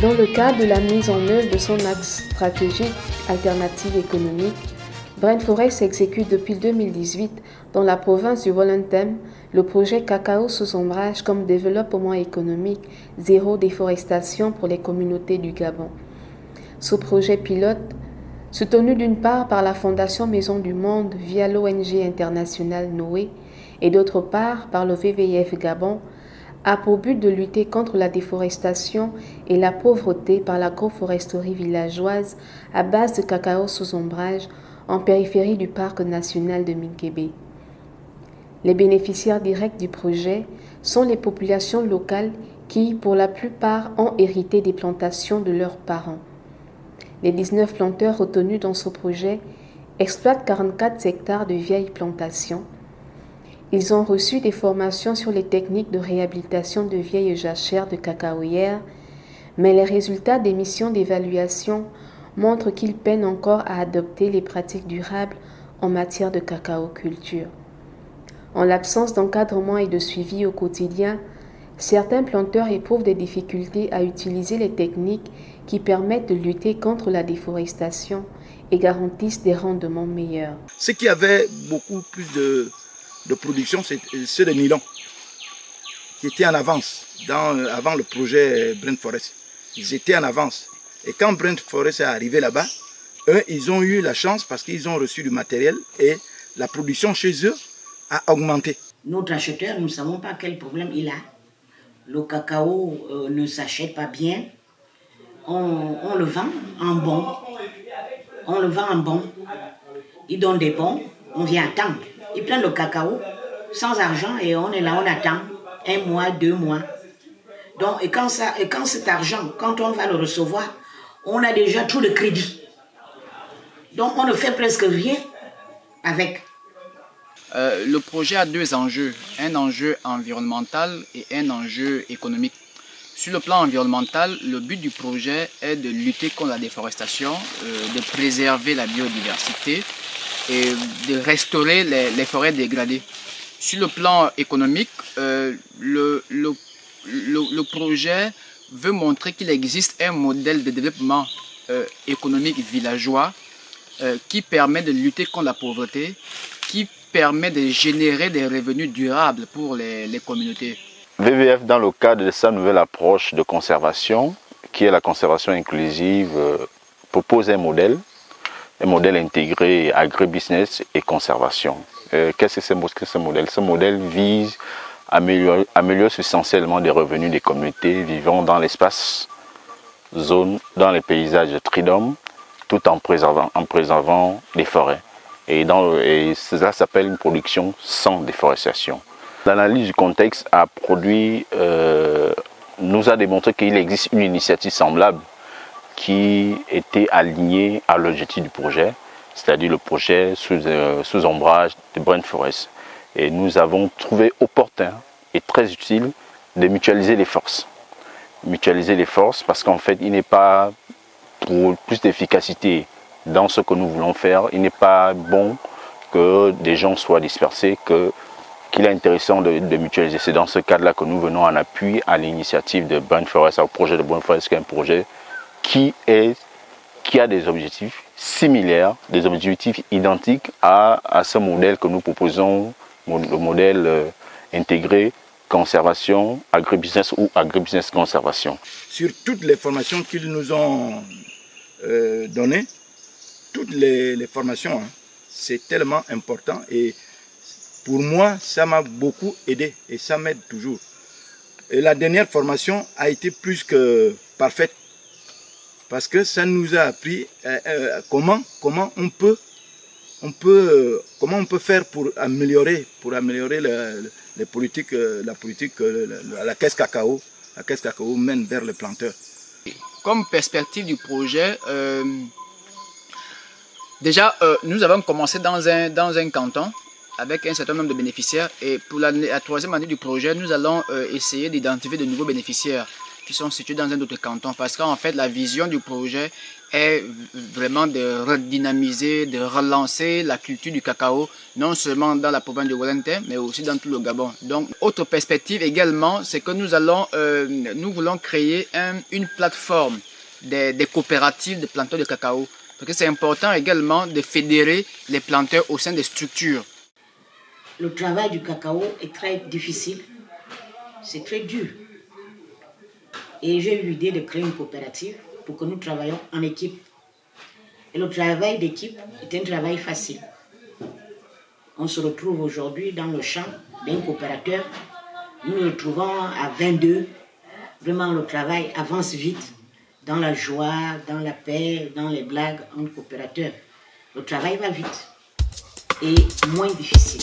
Dans le cadre de la mise en œuvre de son axe stratégique alternative économique, Brain Forest exécute depuis 2018 dans la province du Wollontem le projet Cacao sous ombrage comme développement économique zéro déforestation pour les communautés du Gabon. Ce projet pilote, soutenu d'une part par la Fondation Maison du Monde via l'ONG internationale Noé et d'autre part par le WWF Gabon, a pour but de lutter contre la déforestation et la pauvreté par l'agroforesterie villageoise à base de cacao sous ombrage en périphérie du parc national de Minkébé. Les bénéficiaires directs du projet sont les populations locales qui, pour la plupart, ont hérité des plantations de leurs parents. Les 19 planteurs retenus dans ce projet exploitent 44 hectares de vieilles plantations. Ils ont reçu des formations sur les techniques de réhabilitation de vieilles jachères de cacaoyères, mais les résultats des missions d'évaluation montrent qu'ils peinent encore à adopter les pratiques durables en matière de cacaoculture. En l'absence d'encadrement et de suivi au quotidien, certains planteurs éprouvent des difficultés à utiliser les techniques qui permettent de lutter contre la déforestation et garantissent des rendements meilleurs. Ce qui avait beaucoup plus de production, c'est ceux de nylon, qui étaient en avance avant le projet Brain Forest. Ils étaient en avance. Et quand Brain Forest est arrivé là-bas, eux, ils ont eu la chance parce qu'ils ont reçu du matériel et la production chez eux a augmenté. Notre acheteur, nous ne savons pas quel problème il a. Le cacao ne s'achète pas bien. On le vend en bon. On le vend en bon. Ils donnent des bons. On vient attendre. Ils prennent le cacao sans argent et on est là, on attend 1 mois, 2 mois. Donc, et quand cet argent, quand on va le recevoir, on a déjà tout le crédit. Donc, on ne fait presque rien avec. Le projet a 2 enjeux, un enjeu environnemental et un enjeu économique. Sur le plan environnemental, le but du projet est de lutter contre la déforestation, de préserver la biodiversité et de restaurer les forêts dégradées. Sur le plan économique, le projet veut montrer qu'il existe un modèle de développement économique villageois qui permet de lutter contre la pauvreté, qui permet de générer des revenus durables pour les communautés. WWF, dans le cadre de sa nouvelle approche de conservation, qui est la conservation inclusive, propose un modèle intégré agribusiness et conservation. Qu'est-ce que c'est ce modèle? Ce modèle vise à améliorer substantiellement les revenus des communautés vivant dans l'espace, zone, dans les paysages tridom, tout en préservant les forêts. Et cela s'appelle une production sans déforestation. L'analyse du contexte nous a démontré qu'il existe une initiative semblable qui était alignée à l'objectif du projet, c'est-à-dire le projet sous ombrage de Brain Forest. Et nous avons trouvé opportun et très utile de mutualiser les forces. Mutualiser les forces parce qu'en fait, il n'est pas, pour plus d'efficacité dans ce que nous voulons faire, il n'est pas bon que des gens soient dispersés, qu'il est intéressant de mutualiser. C'est dans ce cadre-là que nous venons en appui à l'initiative de Brain Forest, au projet de Brain Forest, qui est un projet qui a des objectifs similaires, des objectifs identiques à ce modèle que nous proposons, le modèle intégré conservation, agribusiness ou agribusiness conservation. Sur toutes les formations qu'ils nous ont données, toutes les formations, hein, c'est tellement important et pour moi, ça m'a beaucoup aidé et ça m'aide toujours. Et la dernière formation a été plus que parfaite parce que ça nous a appris comment on peut faire pour améliorer les politiques, la caisse cacao mène vers les planteurs. Comme perspective du projet, déjà nous avons commencé dans un canton avec un certain nombre de bénéficiaires et pour la 3e année du projet, nous allons essayer d'identifier de nouveaux bénéficiaires. qui sont situés dans un autre canton. Parce qu'en fait, la vision du projet est vraiment de redynamiser, de relancer la culture du cacao, non seulement dans la province de Walentin, mais aussi dans tout le Gabon. Donc, autre perspective également, c'est que nous voulons créer une plateforme des coopératives de planteurs de cacao. Parce que c'est important également de fédérer les planteurs au sein des structures. Le travail du cacao est très difficile, c'est très dur. Et j'ai eu l'idée de créer une coopérative pour que nous travaillions en équipe. Et le travail d'équipe est un travail facile. On se retrouve aujourd'hui dans le champ d'un coopérateur. Nous nous retrouvons à 22. Vraiment, le travail avance vite. Dans la joie, dans la paix, dans les blagues entre coopérateurs. Le travail va vite et moins difficile.